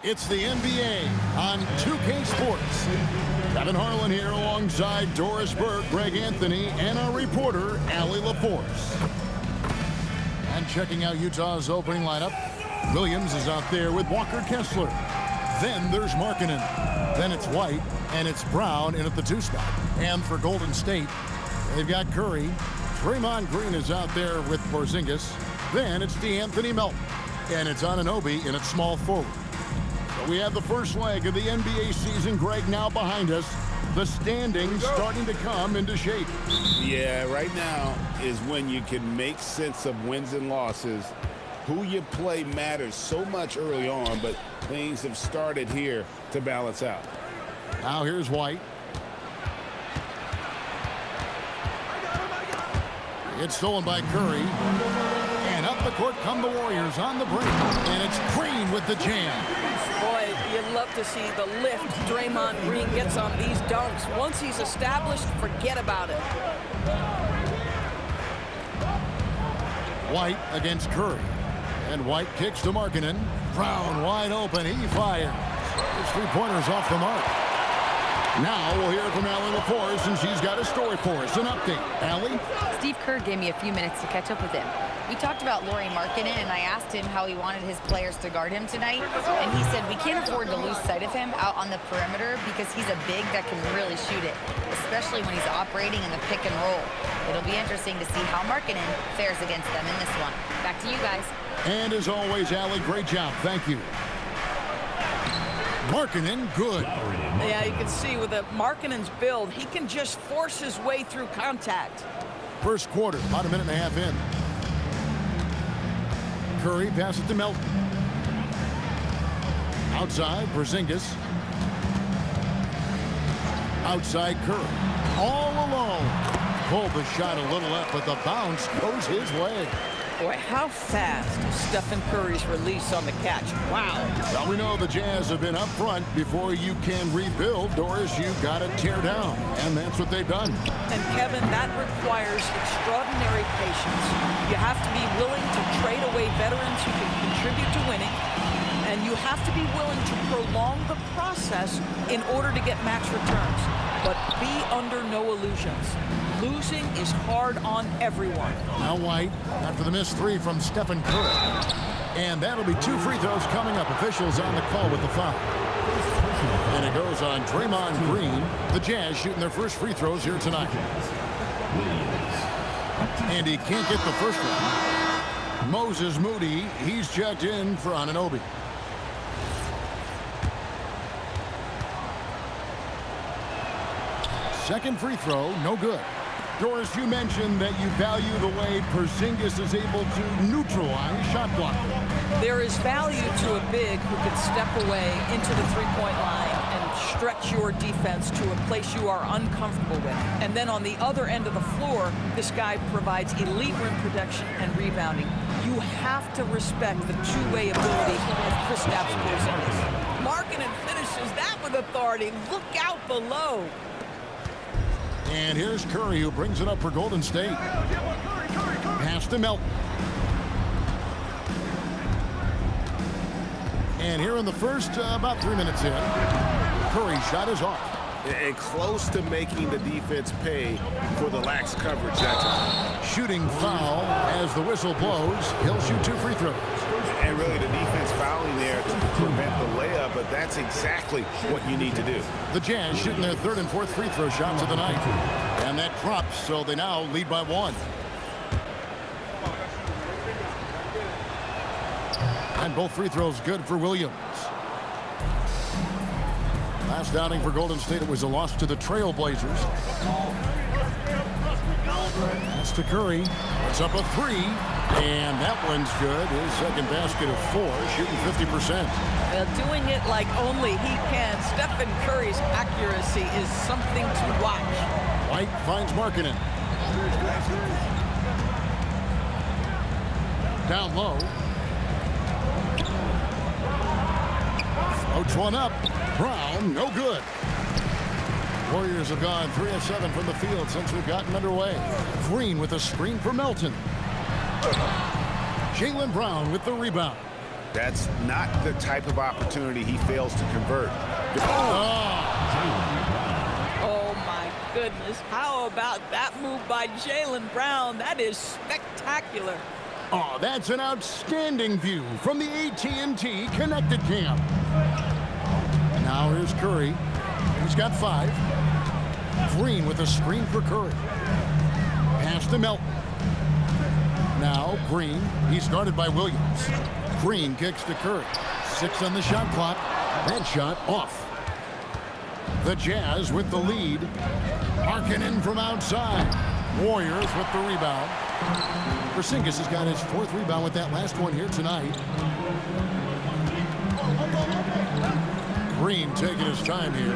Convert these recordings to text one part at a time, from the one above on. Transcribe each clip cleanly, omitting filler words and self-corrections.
It's the NBA on 2K Sports. Kevin Harlan here alongside Doris Burke, Greg Anthony, and our reporter, Allie LaForce. And checking out Utah's opening lineup, Williams is out there with Walker Kessler. Then there's Markkanen. Then it's White, and it's Brown in at the 2 spot. And for Golden State, they've got Curry. Draymond Green is out there with Porzingis. Then it's DeAnthony Melton. And it's Anunoby in at small forward. So we have the first leg of the NBA season, Greg, now behind us. The standings starting to come into shape. Yeah, right now is when you can make sense of wins and losses. Who you play matters so much early on, but things have started here to balance out. Now here's White. It's stolen by Curry. And up the court come the Warriors on the break. And it's Green with the jam. Boy, you'd love to see the lift Draymond Green gets on these dunks. Once he's established, forget about it. White against Curry. And White kicks to Markkanen. Brown wide open. He fires. His three-pointer's off the mark. Now we'll hear from Allie LaForce, and she's got a story for us. An update. Allie? Steve Kerr gave me a few minutes to catch up with him. We talked about Lauri Markkanen, and I asked him how he wanted his players to guard him tonight. And he said we can't afford to lose sight of him out on the perimeter because he's a big that can really shoot it, especially when he's operating in the pick and roll. It'll be interesting to see how Markkanen fares against them in this one. Back to you guys. And as always, Allie, great job. Thank you. Markkanen, good. Yeah, you can see with Markkanen's build, he can just force his way through contact. First quarter, about a minute and a half in. Curry passes to Melton. Outside, Porzingis. Outside, Curry. All alone. Pulled the shot a little up, but the bounce goes his way. Boy, how fast is Stephen Curry's release on the catch. Wow. Well, we know the Jazz have been up front. Before you can rebuild, Doris, you've got to tear down. And that's what they've done. And Kevin, that requires extraordinary patience. You have to be willing to trade away veterans who can contribute to winning. And you have to be willing to prolong the process in order to get max returns. But be under no illusions. Losing is hard on everyone. Now White, after the missed three from Stephen Curry. And that'll be 2 free throws coming up. Officials on the call with the foul. And it goes on Draymond Green. The Jazz shooting their first free throws here tonight. And he can't get the first one. Moses Moody, he's checked in for Anunoby. Second free throw, no good. Doris, you mentioned that you value the way Porzingis is able to neutralize shot blocking. There is value to a big who can step away into the three-point line and stretch your defense to a place you are uncomfortable with. And then on the other end of the floor, this guy provides elite rim protection and rebounding. You have to respect the two-way ability of Kristaps Porzingis. Markkanen finishes that with authority. Look out below. And here's Curry, who brings it up for Golden State. Pass to Melton. And here in the first, about 3 minutes in, Curry's shot is off. And close to making the defense pay for the lax coverage that time. Shooting foul as the whistle blows. He'll shoot 2 free throws. And really the defense fouling there to prevent the layup, but that's exactly what you need to do. The Jazz shooting their 3rd and 4th free throw shots of the night. And that drops, so they now lead by 1. And both free throws good for Williams. Last outing for Golden State, it was a loss to the Trailblazers. That's to Curry. It's up a 3. And that one's good. His second basket of 4, shooting 50%. Well, doing it like only he can. Stephen Curry's accuracy is something to watch. White finds Markkanen. Down low. Floats one up. Brown, no good. Warriors have gone 3 of 7 from the field since we've gotten underway. Green with a screen for Melton. Jaylen Brown with the rebound. That's not the type of opportunity he fails to convert. Oh, my goodness. How about that move by Jaylen Brown? That is spectacular. Oh, that's an outstanding view from the AT&T Connected Cam. Now here's Curry. He's got 5. Green with a screen for Curry. Pass to Melton. Now Green. He's guarded by Williams. Green kicks to Curry. 6 on the shot clock. That shot off. The Jazz with the lead. Markkanen from outside. Warriors with the rebound. Porzingis has got his 4th rebound with that last one here tonight. Green taking his time here.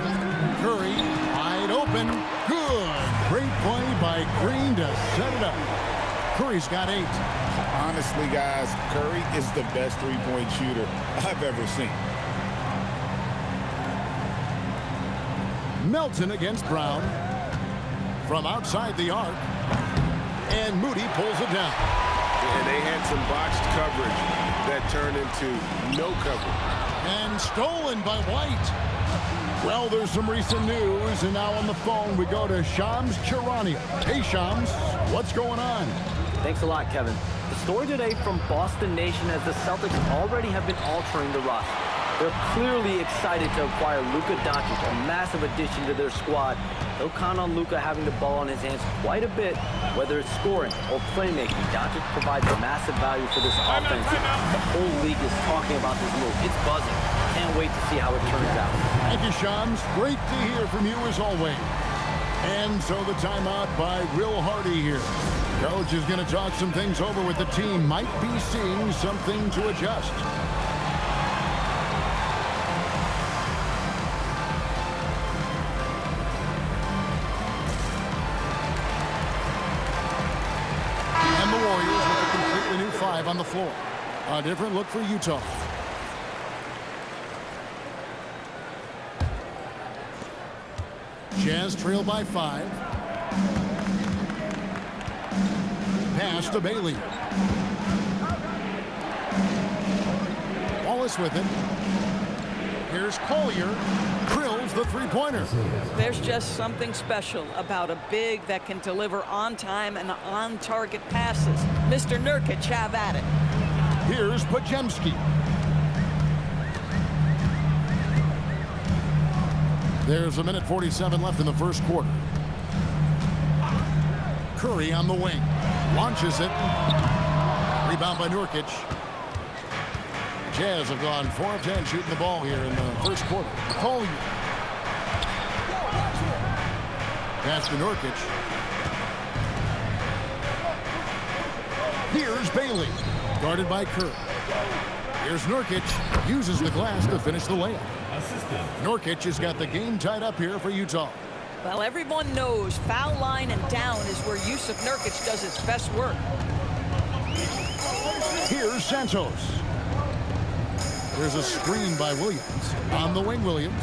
Curry wide open. Good. Great play by Green to set it up. Curry's got 8. Honestly, guys, Curry is the best three-point shooter I've ever seen. Melton against Brown. From outside the arc. And Moody pulls it down. And they had some boxed coverage that turned into no coverage. And stolen by White. Well, there's some recent news, and now on the phone we go to Shams Charania. Hey, Shams, what's going on? Thanks a lot, Kevin. The story today from Boston Nation as the Celtics already have been altering the roster. They're clearly excited to acquire Luka Doncic, a massive addition to their squad. They'll count on Luka having the ball in his hands quite a bit, whether it's scoring or playmaking. Doncic provides massive value for this offense. The whole league is talking about this move. It's buzzing. Can't wait to see how it turns out. Thank you, Shams. Great to hear from you as always. And so the timeout by Will Hardy here. Coach is going to talk some things over with the team. Might be seeing something to adjust. And the Warriors with a completely new 5 on the floor. A different look for Utah. Jazz trail by 5. Pass to Bailey. Wallace with it. Here's Collier. Drills the three-pointer. There's just something special about a big that can deliver on time and on-target passes. Mr. Nurkic, have at it. Here's Podziemski. There's 1:47 left in the first quarter. Curry on the wing. Launches it. Rebound by Nurkic. Jazz have gone 4 of 10 shooting the ball here in the first quarter. Collier. Pass to Nurkic. Here's Bailey. Guarded by Curry. Here's Nurkic. Uses the glass to finish the layup. Nurkic has got the game tied up here for Utah. Well, everyone knows foul line and down is where Jusuf Nurkic does his best work. Here's Santos. There's a screen by Williams. On the wing, Williams.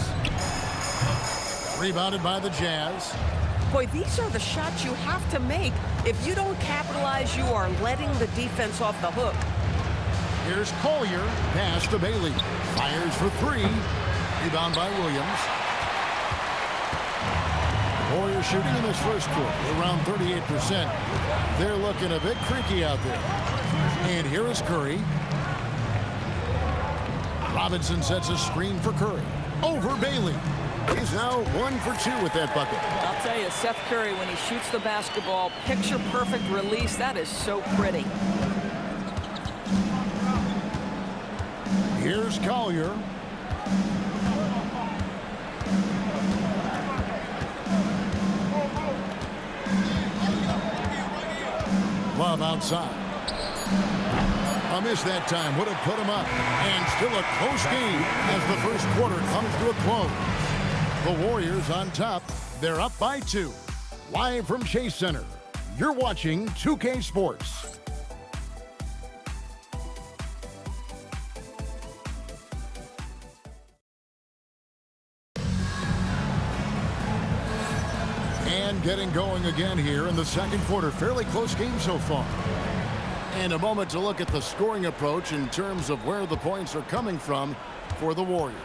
Rebounded by the Jazz. Boy, these are the shots you have to make. If you don't capitalize, you are letting the defense off the hook. Here's Collier. Pass to Bailey. Fires for 3. Rebound by Williams. Warriors shooting in this first quarter around 38%. They're looking a bit creaky out there. And here is Curry. Robinson sets a screen for Curry. Over Bailey. He's now 1 for 2 with that bucket. I'll tell you, Seth Curry, when he shoots the basketball, picture-perfect release. That is so pretty. Here's Collier. Love outside. A miss that time would have put him up. And still a close game as the first quarter comes to a close. The Warriors on top. They're up by 2. Live from Chase Center. You're watching 2K Sports. And getting going again here in the second quarter. Fairly close game so far. And a moment to look at the scoring approach in terms of where the points are coming from for the Warriors.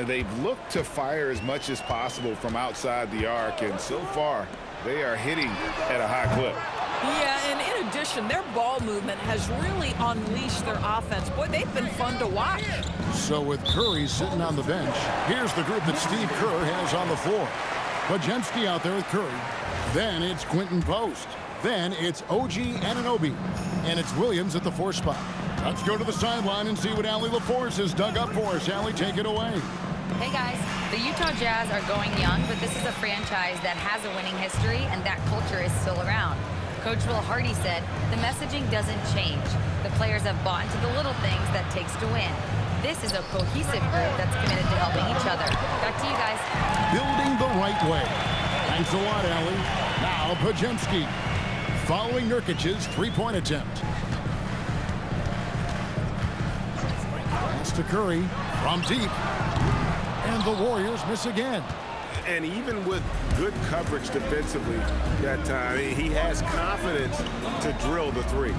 They've looked to fire as much as possible from outside the arc, and so far they are hitting at a high clip. Yeah, and in addition, their ball movement has really unleashed their offense. Boy, they've been fun to watch. So with Curry sitting on the bench, here's the group that Steve Kerr has on the floor. Podziemski out there with Curry. Then it's Quinton Post. Then it's OG Anunoby. And it's Williams at the 4 spot. Let's go to the sideline and see what Allie LaForce has dug up for us. Allie, take it away. Hey guys, the Utah Jazz are going young, but this is a franchise that has a winning history and that culture is still around. Coach Will Hardy said, the messaging doesn't change. The players have bought into the little things that takes to win. This is a cohesive group that's committed to helping each other. Back to you guys. Building the right way. Thanks a lot, Allie. Now Podziemski following Nurkic's 3-point attempt. Pass to Curry from deep. And the Warriors miss again. And even with good coverage defensively that time, he has confidence to drill the 3.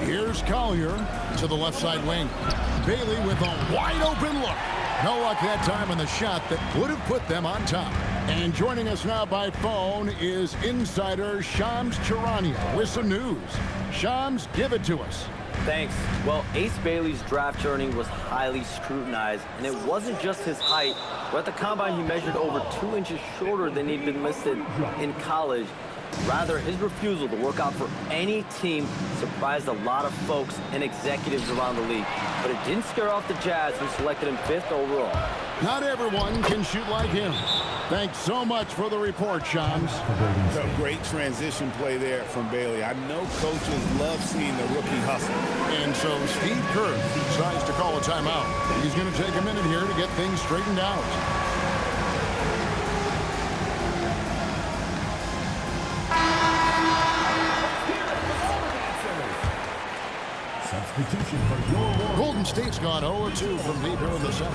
Here's Collier to the left side wing. Bailey with a wide open look. No luck that time on the shot that would have put them on top. And joining us now by phone is insider Shams Charania with some news. Shams, give it to us. Thanks. Well, Ace Bailey's draft journey was highly scrutinized, and it wasn't just his height. But at the combine, he measured over 2 inches shorter than he'd been listed in college. Rather, his refusal to work out for any team surprised a lot of folks and executives around the league. But it didn't scare off the Jazz, who selected him 5th overall. Not everyone can shoot like him. Thanks so much for the report, Shams. A great transition play there from Bailey. I know coaches love seeing the rookie hustle. And so Steve Kerr decides to call a timeout. He's going to take a minute here to get things straightened out. Golden State's gone 0-2 from deep here in the center.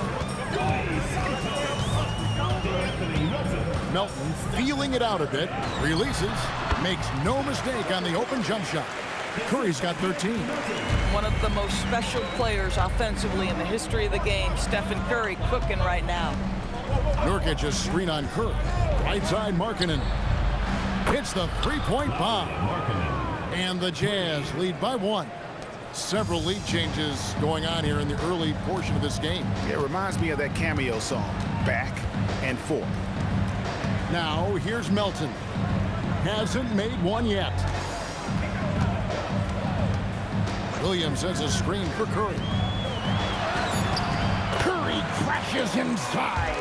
Melton feeling it out a bit, releases, makes no mistake on the open jump shot. Curry's got 13. One of the most special players offensively in the history of the game, Stephen Curry, cooking right now. Nurkic just screen on Curry. Right side, Markkanen hits the 3-point bomb. And the Jazz lead by 1. Several lead changes going on here in the early portion of this game. It reminds me of that Cameo song, Back and Forth. Now, here's Melton. Hasn't made one yet. Williams has a screen for Curry. Curry crashes inside.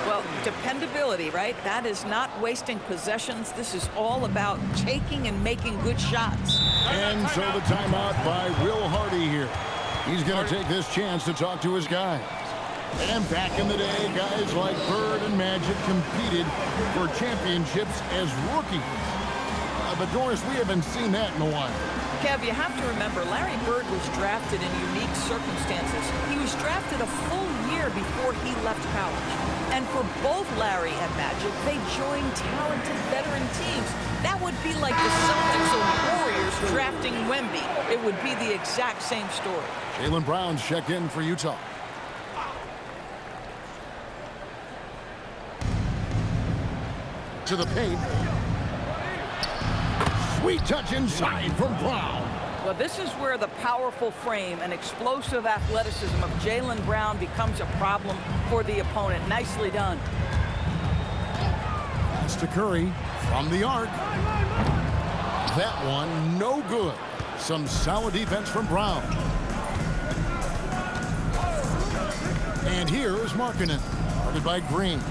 Well, dependability, right? That is not wasting possessions. This is all about taking and making good shots. And so the timeout by Will Hardy here. He's going to take this chance to talk to his guys. And back in the day, guys like Bird and Magic competed for championships as rookies. But Doris, we haven't seen that in a while. Kev, you have to remember, Larry Bird was drafted in unique circumstances. He was drafted a full year before he left college. And for both Larry and Magic, they joined talented veteran teams. That would be like the Celtics or Warriors drafting Wemby. It would be the exact same story. Jaylen Brown's checked in for Utah. To the paint. Sweet touch inside from Brown. Well, this is where the powerful frame and explosive athleticism of Jaylen Brown becomes a problem for the opponent. Nicely done. Pass to Curry from the arc. That one no good. Some solid defense from Brown. And here is Markkanen, guarded by Green.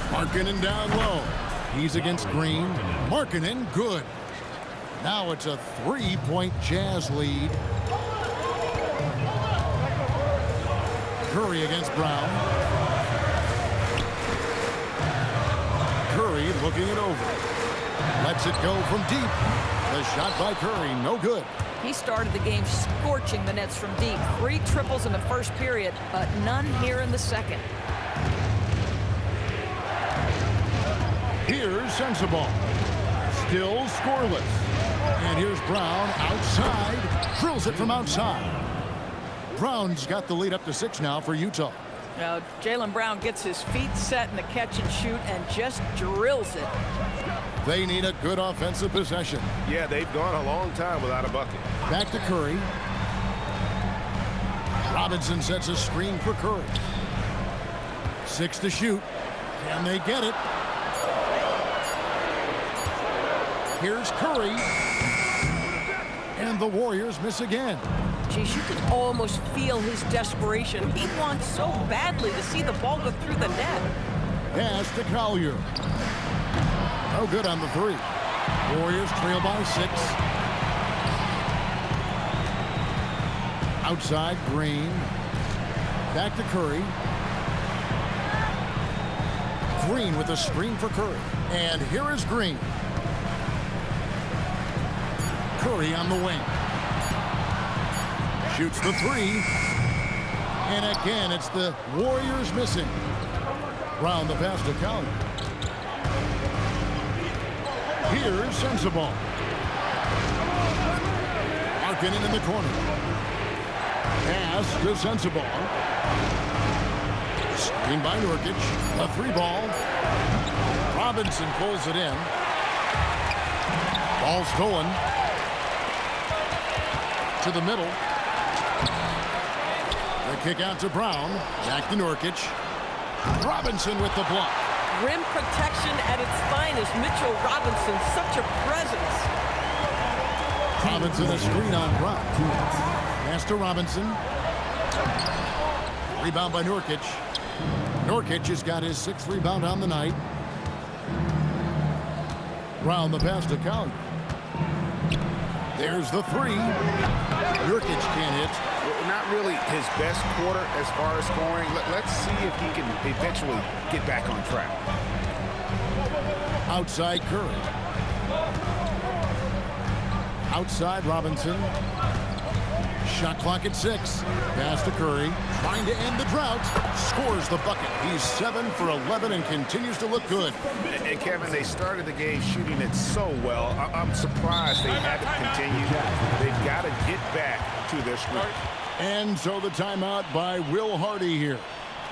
Markkanen down low. He's against Green. Markkanen, good. Now it's a 3-point Jazz lead. Curry against Brown. Curry looking it over. Lets it go from deep. The shot by Curry, no good. He started the game scorching the Nets from deep. 3 triples in the first period, but none here in the second. Here's Sensabaugh. Still scoreless. And here's Brown outside. Drills it from outside. Brown's got the lead up to 6 now for Utah. Now, Jaylen Brown gets his feet set in the catch and shoot and just drills it. They need a good offensive possession. Yeah, they've gone a long time without a bucket. Back to Curry. Robinson sets a screen for Curry. 6 to shoot. Can they get it? Here's Curry. And the Warriors miss again. Geez, you can almost feel his desperation. He wants so badly to see the ball go through the net. Pass to Collier. No good on the 3. Warriors trail by 6. Outside, Green. Back to Curry. Green with a screen for Curry. And here is Green. Curry on the wing. Shoots the 3. And again, it's the Warriors missing. Brown the pass to Collier. Here's Sensabaugh. Markkanen in the corner. Pass to Sensabaugh. Screen by Nurkic. A 3-ball. Robinson pulls it in. Ball stolen. To the middle. The kick out to Brown. Back to Nurkic. Robinson with the block. Rim protection at its finest. Mitchell Robinson, such a presence. Robinson a screen on Brown. Pass to Robinson. Rebound by Nurkic. Nurkic has got his 6th rebound on the night. Brown the pass to Collier. There's the 3. Nurkic can't hit. Not really his best quarter as far as scoring. Let's see if he can eventually get back on track. Outside Curry. Outside Robinson. Shot clock at 6. Pass to Curry. Trying to end the drought. Scores the bucket. He's 7 for 11 and continues to look good. And Kevin, they started the game shooting it so well. I'm surprised they haven't continued. They've got to get back to their script. And so the timeout by Will Hardy here.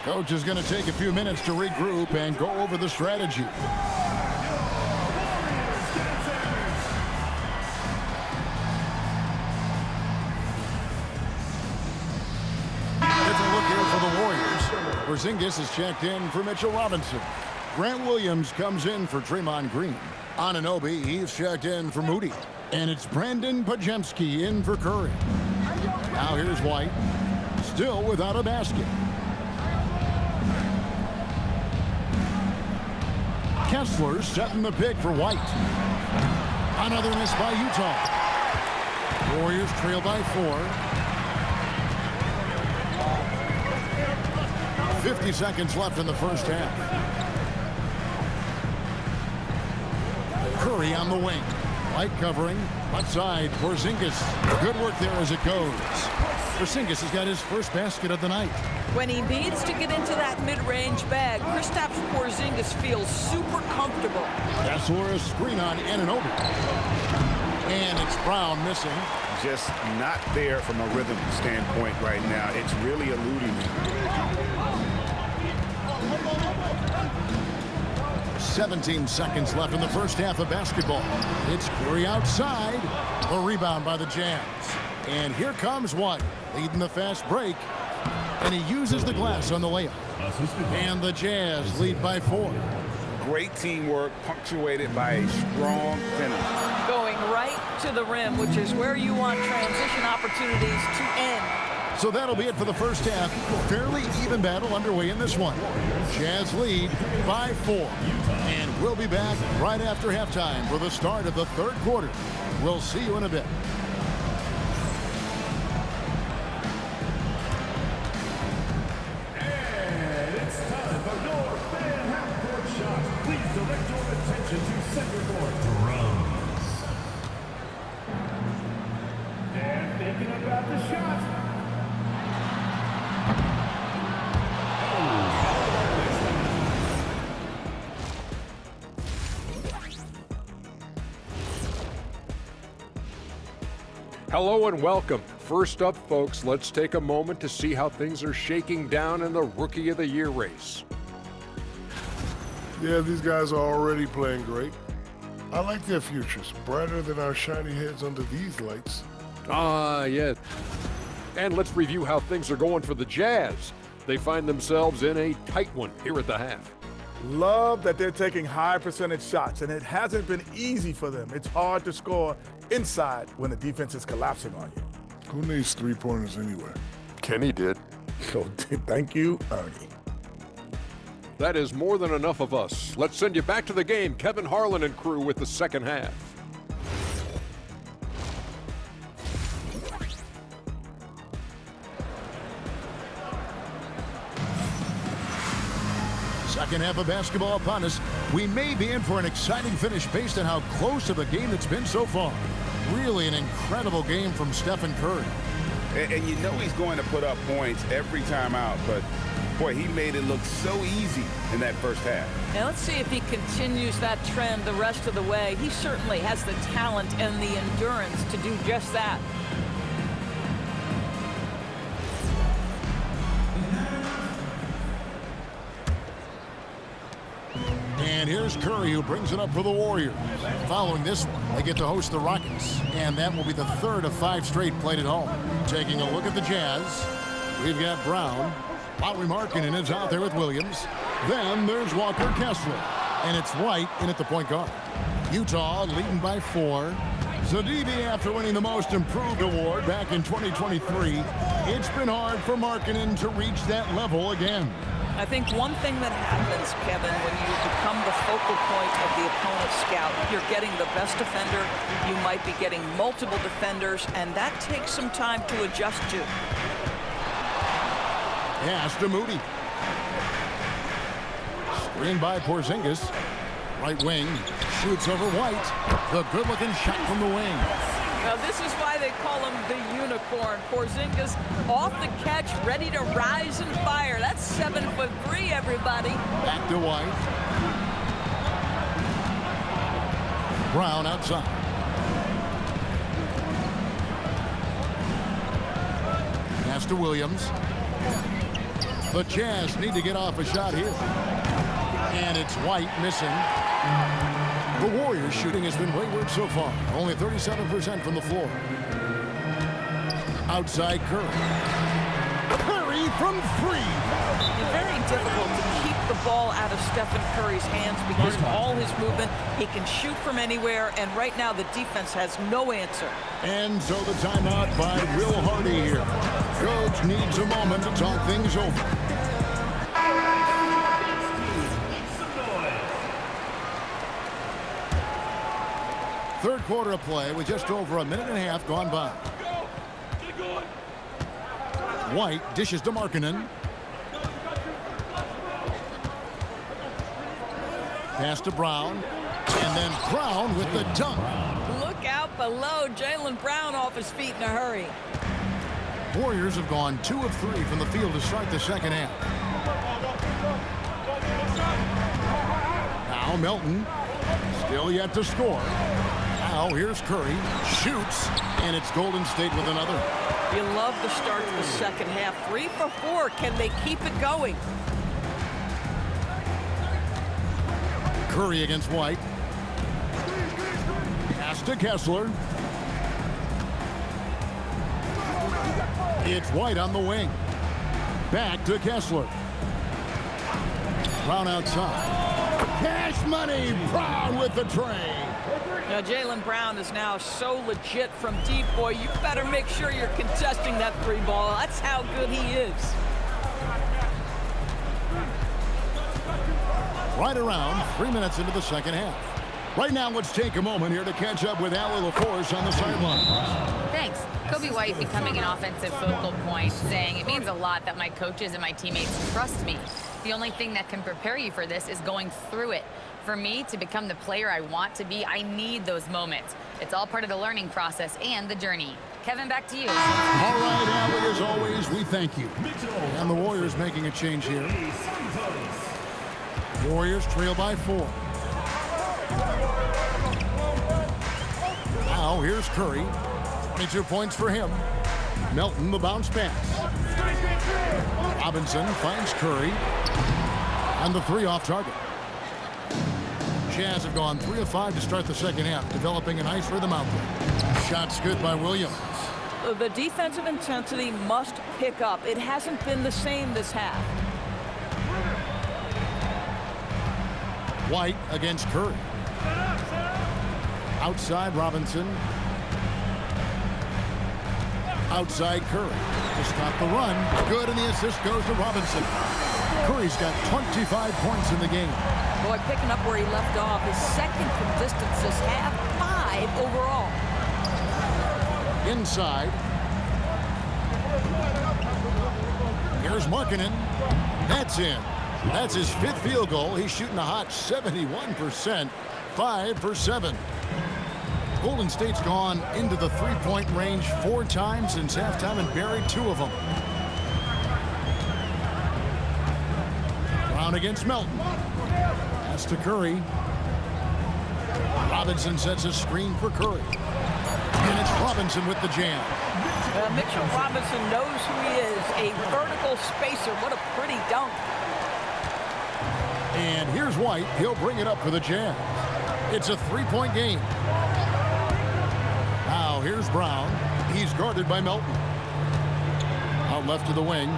Coach is going to take a few minutes to regroup and go over the strategy. Different look here for the Warriors. Porzingis is checked in for Mitchell Robinson. Grant Williams comes in for Draymond Green. Anunoby, he's checked in for Moody. And it's Brandon Podziemski in for Curry. Now here's White, still without a basket. Kessler setting the pick for White. Another miss by Utah. Warriors trail by 4. 50 seconds left in the first half. Curry on the wing. White covering. Left side, Porzingis. Good work there as it goes. Porzingis has got his first basket of the night. When he needs to get into that mid-range bag, Kristaps Porzingis feels super comfortable. Kessler a screen on Anunoby. And it's Brown missing. Just not there from a rhythm standpoint right now. It's really eluding him. 17 seconds left in the first half of basketball. It's Curry outside. A rebound by the Jazz. And here comes White, leading the fast break. And he uses the glass on the layup. And the Jazz lead by 4. Great teamwork, punctuated by a strong finish. Going right to the rim, which is where you want transition opportunities to end. So that'll be it for the first half. Fairly even battle underway in this one. Jazz lead by 4. And we'll be back right after halftime for the start of the third quarter. We'll see you in a bit. And it's time for your fan half-court shots. Please direct your attention to center court. Drums. And thinking about the shot. Hello and welcome. First up, folks, let's take a moment to see how things are shaking down in the Rookie of the Year race. Yeah, these guys are already playing great. I like their futures, brighter than our shiny heads under these lights. Yeah. And let's review how things are going for the Jazz. They find themselves in a tight one here at the half. Love that they're taking high percentage shots, and it hasn't been easy for them. It's hard to score inside when the defense is collapsing on you. Who needs three-pointers anyway? Kenny did. So thank you, Ernie. That is more than enough of us. Let's send you back to the game. Kevin Harlan and crew with the second half. Second half of basketball upon us. We may be in for an exciting finish based on how close of a game it's been so far. Really an incredible game from Stephen Curry. And you know he's going to put up points every time out, but boy, he made it look so easy in that first half. Now let's see if he continues that trend the rest of the way. He certainly has the talent and the endurance to do just that. And here's Curry, who brings it up for the Warriors. Following this one, they get to host the Rockets, and that will be the third of 5 straight played at home. Taking a look at the Jazz, we've got Brown. Lauri Markkanen is out there with Williams. Then there's Walker Kessler, and it's White in at the point guard. Utah leading by 4. Zadibi, after winning the Most Improved award back in 2023, it's been hard for Markkanen to reach that level again. I think one thing that happens, Kevin, when you become the focal point of the opponent's scout, you're getting the best defender, you might be getting multiple defenders, and that takes some time to adjust to. Pass to Moody. Screen by Porzingis. Right wing, shoots over White. The good-looking shot from the wing. Now, this is why they call him the unicorn. Porzingis off the catch, ready to rise and fire. That's 7'3", everybody. Back to White. Brown outside. Pass to Williams. The Jazz need to get off a shot here. And it's White missing. The Warriors' shooting has been wayward so far. Only 37% from the floor. Outside Curry. Curry from 3. It's very difficult to keep the ball out of Stephen Curry's hands because of all his movement. He can shoot from anywhere, and right now the defense has no answer. And so the timeout by Will Hardy here. Coach needs a moment to talk things over. Third quarter of play with just over a minute and a half gone by. White dishes to Markkanen. Pass to Brown. And then Brown with the dunk. Look out below. Jaylen Brown off his feet in a hurry. Warriors have gone 2 of 3 from the field to start the second half. Now Melton. Still yet to score. Now here's Curry. Shoots. And it's Golden State with another. You love the start of the second half. 3 for 4. Can they keep it going? Curry against White. Pass to Kessler. It's White on the wing. Back to Kessler. Brown outside. Cash money. Brown with the tray. Now, Jaylen Brown is now so legit from deep, boy. You better make sure you're contesting that 3 ball. That's how good he is. Right around 3 minutes into the second half. Right now, let's take a moment here to catch up with Allie LaForce on the sideline. Thanks. Kobe White becoming an offensive focal point, saying it means a lot that my coaches and my teammates trust me. The only thing that can prepare you for this is going through it. For me to become the player I want to be, I need those moments. It's all part of the learning process and the journey. Kevin, back to you. All right, Allie, as always, we thank you. And the Warriors making a change here. Warriors trail by 4. Now here's Curry. 22 points for him. Melton, the bounce pass. Robinson finds Curry. And the 3 off target. Jazz have gone 3 of 5 to start the second half, developing a nice rhythm out there. Shots good by Williams. The defensive intensity must pick up. It hasn't been the same this half. White against Curry. Outside Robinson. Outside Curry. To stop the run. Good, and the assist goes to Robinson. Curry's got 25 points in the game. Boy, picking up where he left off. His second from distance this half, 5 overall. Inside. Here's Markkanen. That's in. That's his 5th field goal. He's shooting a hot 71%. 5 for 7. Golden State's gone into the 3-point range 4 times since halftime and buried 2 of them. Brown against Melton. Pass to Curry. Robinson sets a screen for Curry. And it's Robinson with the jam. Mitchell Robinson knows who he is. A vertical spacer. What a pretty dunk. And here's White. He'll bring it up for the Jazz. It's a 3-point game. Now here's Brown. He's guarded by Melton. Out left to the wing.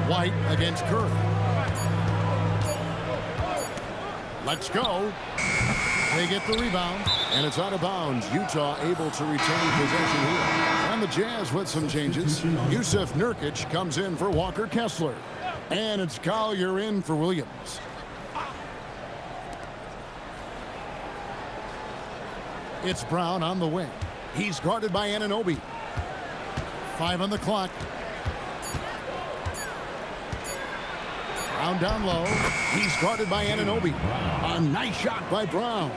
White against Curry. Let's go. They get the rebound, and it's out of bounds. Utah able to retain possession here. And the Jazz with some changes. Yusuf Nurkic comes in for Walker Kessler. And it's Collier in for Williams. It's Brown on the wing. He's guarded by Anunoby. 5 on the clock. Brown down low. He's guarded by Anunoby. A nice shot by Brown.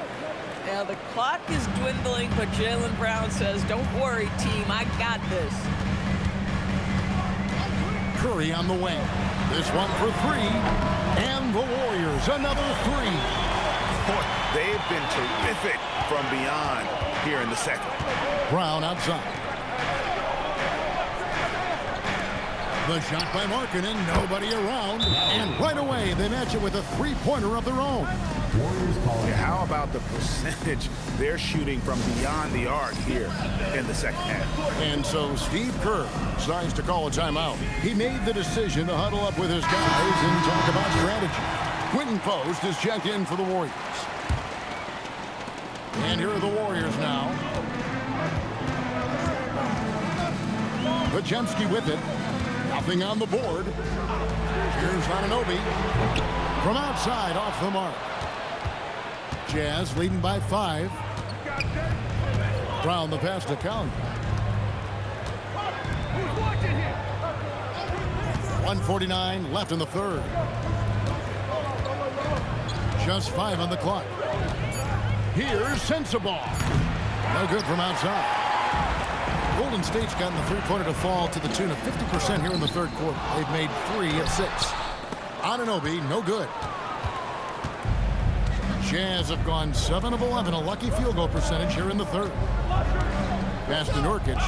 Now the clock is dwindling, but Jaylen Brown says, don't worry, team, I got this. Curry on the wing. This one for 3. And the Warriors, another 3. Boy, they've been terrific from beyond here in the second. Brown outside. The shot by Markkanen, nobody around. And right away, they match it with a 3-pointer of their own. Yeah, how about the percentage they're shooting from beyond the arc here in the second half? And so Steve Kerr decides to call a timeout. He made the decision to huddle up with his guys and talk about strategy. Quentin Post is checked in for the Warriors. And here are the Warriors now. Podziemski with it. Nothing on the board. Here's Anunoby. From outside, off the mark. Jazz leading by 5. Brown the pass to Count. 1:49 left in the third. Just 5 on the clock. Here's Sensabaugh. No good from outside. Golden State's gotten the 3-pointer to fall to the tune of 50% here in the third quarter. They've made 3 of 6. Anunoby, no good. Jazz have gone 7 of 11, a lucky field goal percentage here in the third. Pass to Nurkic.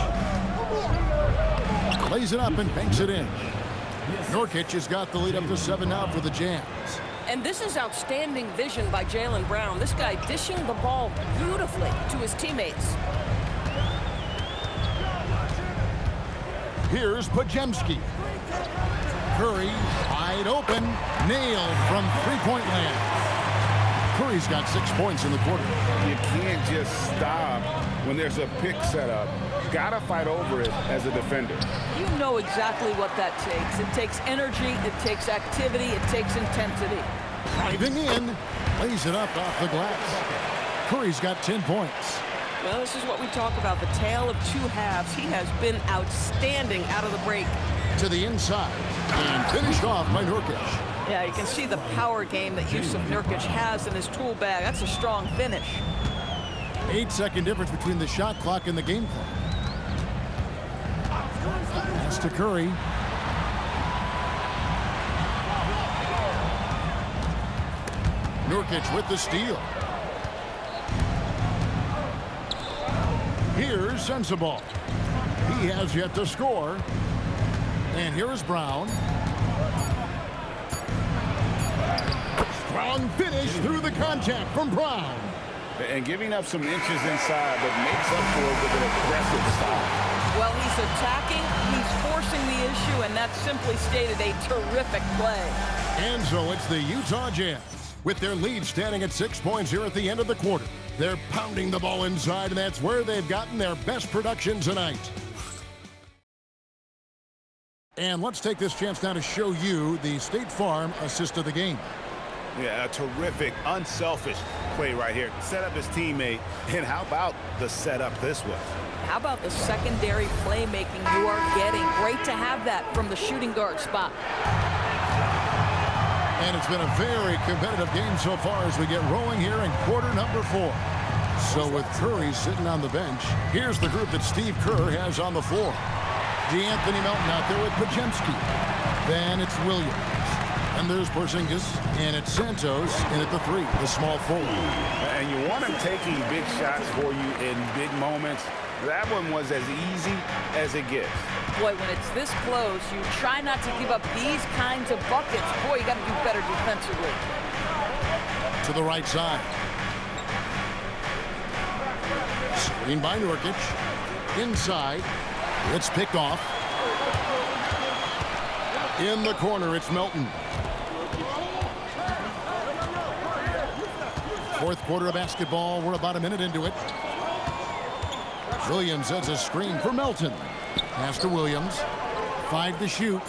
Lays it up and banks it in. Nurkic has got the lead up to 7 now for the Jazz. And this is outstanding vision by Jaylen Brown. This guy dishing the ball beautifully to his teammates. Here's Podziemski. Curry, wide open, nailed from 3-point land. Curry's got 6 points in the quarter. You can't just stop when there's a pick set up. Gotta fight over it as a defender. You know exactly what that takes. It takes energy, it takes activity, it takes intensity. Driving in, lays it up off the glass. Curry's got 10 points. Well, this is what we talk about, the tale of 2 halves. He has been outstanding out of the break. To the inside, and finished off by Nurkic. Yeah, you can see the power game that Yusuf Nurkic has in his tool bag. That's a strong finish. 8-second difference between the shot clock and the game clock. Pass to Curry. Nurkic with the steal. sends the ball. He has yet to score. And here is Brown. Strong finish through the contact from Brown. And giving up some inches inside, but makes up for it with an aggressive style. Well, he's attacking, he's forcing the issue, and that's simply stated a terrific play. And so it's the Utah Jazz with their lead standing at 6 points here at the end of the quarter. They're pounding the ball inside, and that's where they've gotten their best production tonight. And let's take this chance now to show you the State Farm assist of the game. Yeah, a terrific, unselfish play right here. Set up his teammate. And how about the setup this was? How about the secondary playmaking you are getting? Great to have that from the shooting guard spot. And it's been a very competitive game so far as we get rolling here in quarter number 4. So with Curry sitting on the bench, here's the group that Steve Kerr has on the floor. DeAnthony Melton out there with Podziemski. Then it's Williams. And there's Porzingis, and it's Santos in at the 3, the small forward. And you want him taking big shots for you in big moments. That one was as easy as it gets. Boy, when it's this close, you try not to give up these kinds of buckets. Boy, you got to do better defensively. To the right side. Screen by Nurkic. Inside. It's picked off. In the corner, it's Melton. Fourth quarter of basketball. We're about a minute into it. Williams has a screen for Melton. Pass to Williams. 5 to shoot.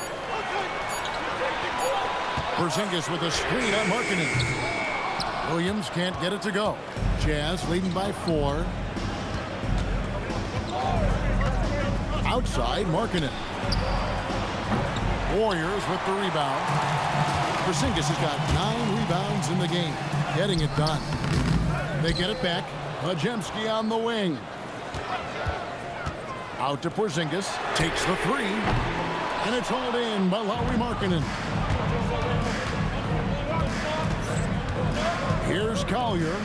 Porzingis with a screen on Markkanen. Williams can't get it to go. Jazz leading by 4. Outside, Markkanen. Warriors with the rebound. Porzingis has got 9 rebounds in the game. Getting it done. They get it back. Podziemski on the wing. Out to Porzingis. Takes the 3. And it's hauled in by Lauri Markkanen. Here's Collier.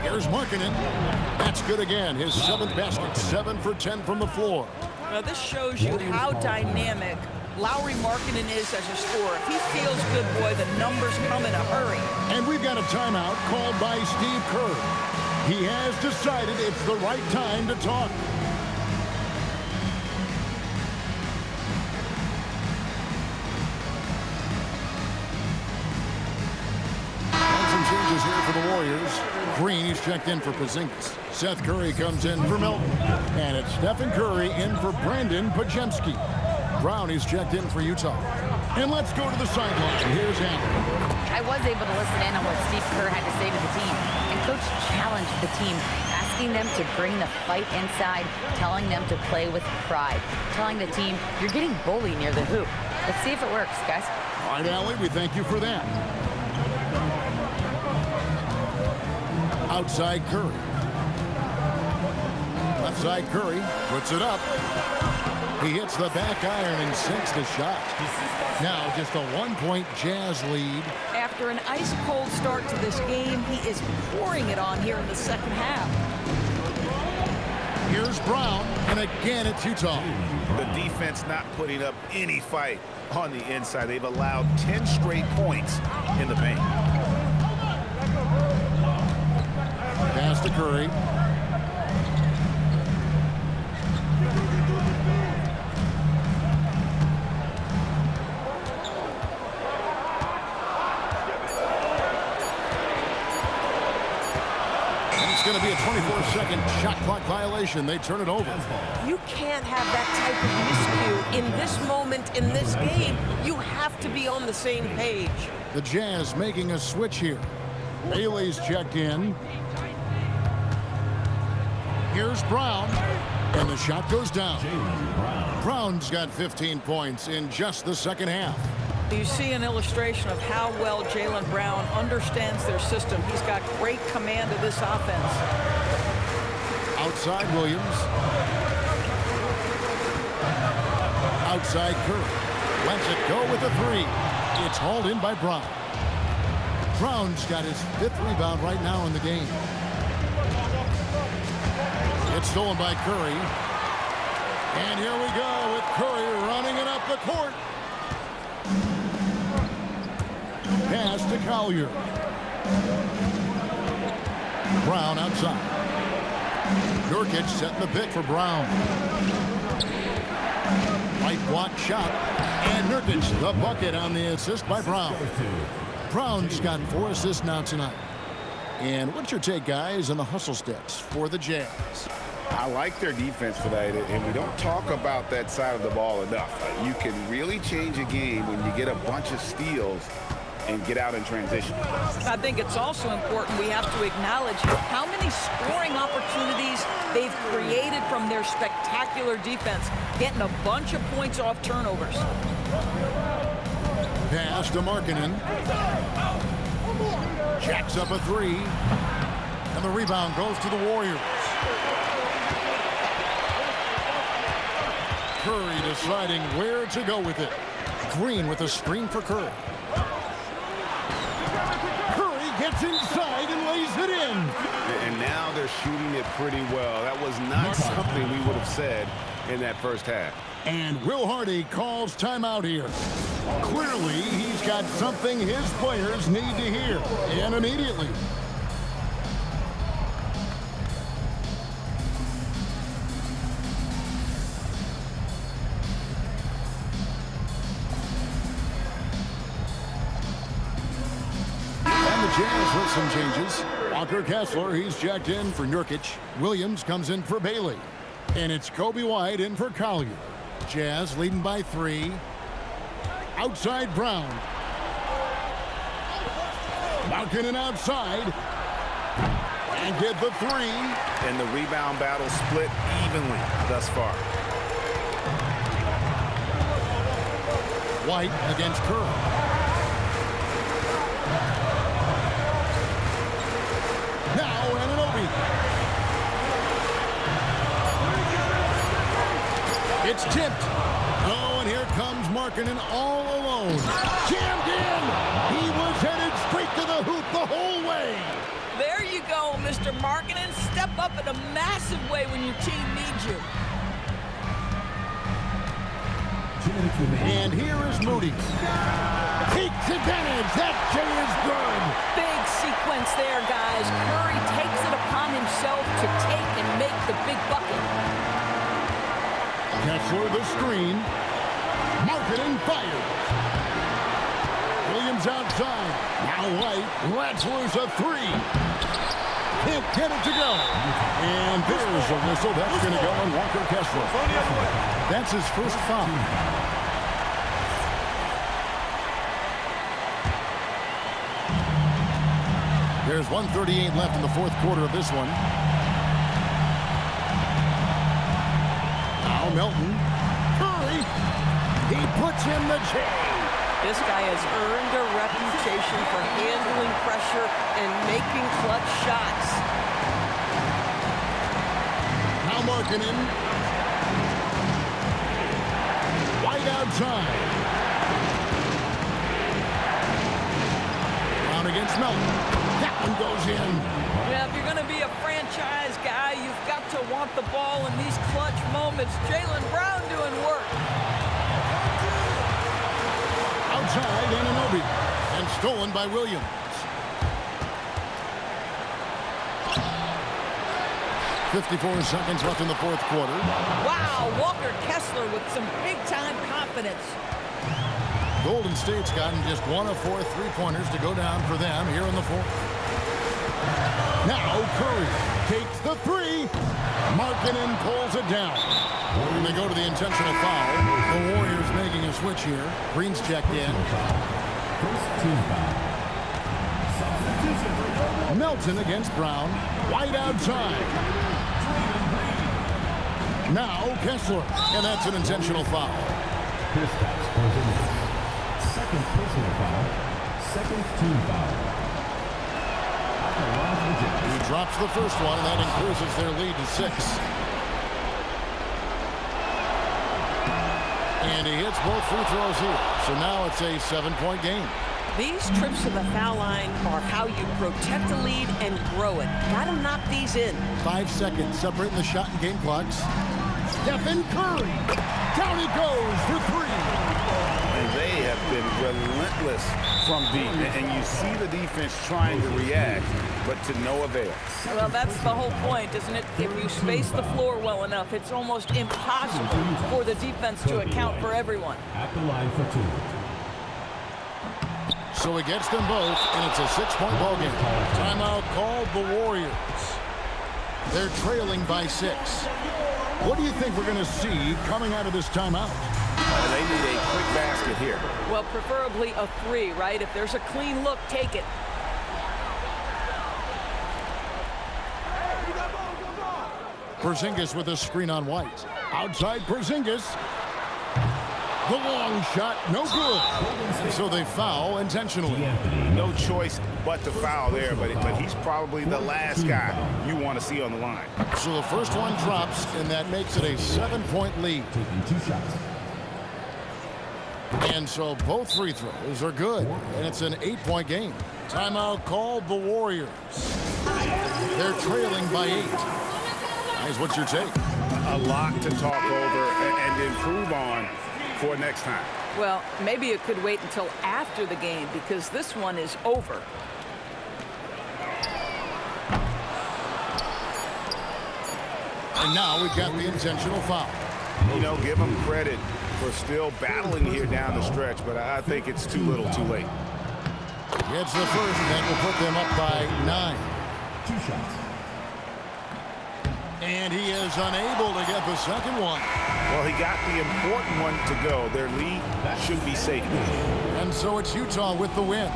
Here's Markkanen. That's good again. His 7th basket. 7 for 10 from the floor. Now, this shows you how dynamic Lauri Markkanen is as a scorer. If he feels good, boy, the numbers come in a hurry. And we've got a timeout called by Steve Kerr. He has decided it's the right time to talk. And some changes here for the Warriors. Green is checked in for Porzingis. Seth Curry comes in for Melton. And it's Stephen Curry in for Brandon Podziemski. Brown is checked in for Utah. And let's go to the sideline. Here's Allen. I was able to listen in on what Steve Kerr had to say to the team. And Coach challenged the team, asking them to bring the fight inside, telling them to play with pride, telling the team, you're getting bullied near the hoop. Let's see if it works, guys. All right, Allie, we thank you for that. Outside Curry. Left side Curry puts it up. He hits the back iron and sinks the shot. Now just a 1-point Jazz lead. After an ice-cold start to this game, he is pouring it on here in the second half. Here's Brown, and again it's Utah. The defense not putting up any fight on the inside. They've allowed 10 straight points in the paint. Pass to Curry. Going to be a 24-second shot clock violation. They turn it over. You can't have that type of miscue in this moment, in this game. You have to be on the same page. The Jazz making a switch here. Bailey's checked in. Here's Brown. And the shot goes down. Brown's got 15 points in just the second half. You see an illustration of how well Jaylen Brown understands their system. He's got great command of this offense. Outside Williams. Outside Curry. Lets it go with a 3. It's hauled in by Brown. Brown's got his 5th rebound right now in the game. It's stolen by Curry. And here we go with Curry running it up the court. Pass to Collier. Brown outside. Nurkic setting the pick for Brown. Right block shot. And Nurkic the bucket on the assist by Brown. Brown's got 4 assists now tonight. And what's your take, guys, on the hustle steps for the Jazz? I like their defense tonight, and we don't talk about that side of the ball enough. You can really change a game when you get a bunch of steals and get out in transition. I think it's also important we have to acknowledge how many scoring opportunities they've created from their spectacular defense, getting a bunch of points off turnovers. Pass to Markkanen. Jacks up a 3. And the rebound goes to the Warriors. Curry deciding where to go with it. Green with a screen for Curry. Curry gets inside and lays it in. And now they're shooting it pretty well. That was not something we would have said in that first half. And Will Hardy calls timeout here. Clearly, he's got something his players need to hear, and immediately. And the Jazz with some changes. Walker Kessler, he's checked in for Nurkic. Williams comes in for Bailey. And it's Kobe White in for Collier. Jazz leading by 3. Outside Brown. Markkanen outside. And get the 3. And the rebound battle split evenly thus far. White against Curry. Now Anunoby. It's tipped. Oh, and here comes Markkanen all alone. Jammed in. He was headed straight to the hoop the whole way. There you go, Mr. Markkanen. Step up in a massive way when your team needs you. And here is Moody. Takes advantage. That J is good. Big sequence there, guys. Curry takes it upon himself to take and make the big bucket. Kessler the screen. Markkanen fired. Williams outside. Now White lets loose a 3. Can't get it to go. And there's a whistle. That's going to go on Walker Kessler. That's his first foul. There's 1:38 left in the fourth quarter of this one. Now Melton. Curry. He puts in the J. This guy has earned a reputation for handling pressure and making clutch shots. Now Markkanen. White outside. Brown against Melton. That one goes in. Yeah, if you're going to be a franchise guy, you've got to want the ball in these clutch moments. Jaylen Brown doing work. Outside Anunoby. And stolen by Williams. .54 seconds left in the fourth quarter. Wow, Walker Kessler with some big-time confidence. Golden State's gotten just 1 of 4 3-pointers to go down for them here in the fourth. Now Curry takes the 3. Markkanen pulls it down. When they go to the intentional foul, the Warriors making a switch here. Green's checked in. Melton against Brown. White outside. Now Kessler. And that's an intentional foul. Second personal foul. Second team foul. He drops the first one, and that increases their lead to 6. And he hits both free throws here. So now it's a 7-point game. These trips to the foul line are how you protect a lead and grow it. Got to knock these in. 5 seconds separating the shot and game clocks. Stephen Curry. Down he goes for three. And they have been relentless from deep. And you see the defense trying to react, but to no avail. Well, that's the whole point, isn't it? If you space the floor well enough, it's almost impossible for the defense to account for everyone. At the line for two. So he gets them both, and it's a 6-point ball game. Timeout called the Warriors. They're trailing by 6. What do you think we're going to see coming out of this timeout? They need a quick basket here. Well, preferably a 3, right? If there's a clean look, take it. Porzingis with a screen on White. Outside Porzingis. The long shot, no good. So they foul intentionally. No choice but to foul there, but he's probably the last guy you want to see on the line. So the first one drops, and that makes it a 7-point lead. Taking 2 shots. And so both free throws are good, and it's an 8-point game. Timeout called the Warriors. They're trailing by 8. Guys, what's your take? A lot to talk over and improve on for next time. Well, maybe it could wait until after the game because this one is over. And now we've got the intentional foul. You know, give them credit for still battling here down the stretch, but I think it's too little too late. Gets the first, and that will put them up by 9. 2 shots. And he is unable to get the second one. Well, he got the important one to go. Their lead should be safe. And so it's Utah with the win.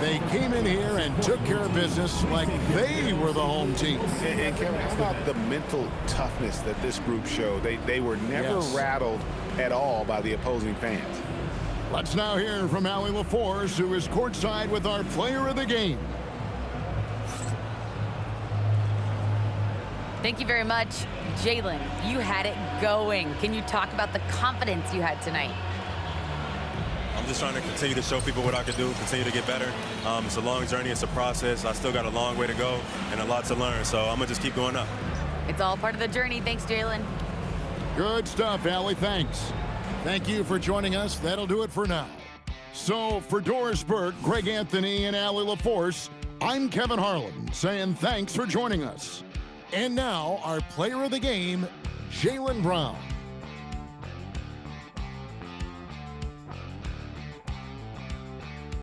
They came in here and took care of business like they were the home team. And Kevin, how about the mental toughness that this group showed? They were never rattled at all by the opposing fans. Let's now hear from Allie LaForce, who is courtside with our player of the game. Thank you very much, Jalen. You had it going. Can you talk about the confidence you had tonight? I'm just trying to continue to show people what I can do, continue to get better. It's a long journey. It's a process. I still got a long way to go and a lot to learn, so I'm going to just keep going up. It's all part of the journey. Thanks, Jalen. Good stuff, Allie. Thanks. Thank you for joining us. That'll do it for now. So for Doris Burke, Greg Anthony, and Allie LaForce, I'm Kevin Harlan saying thanks for joining us. And now our player of the game, Jaylen Brown.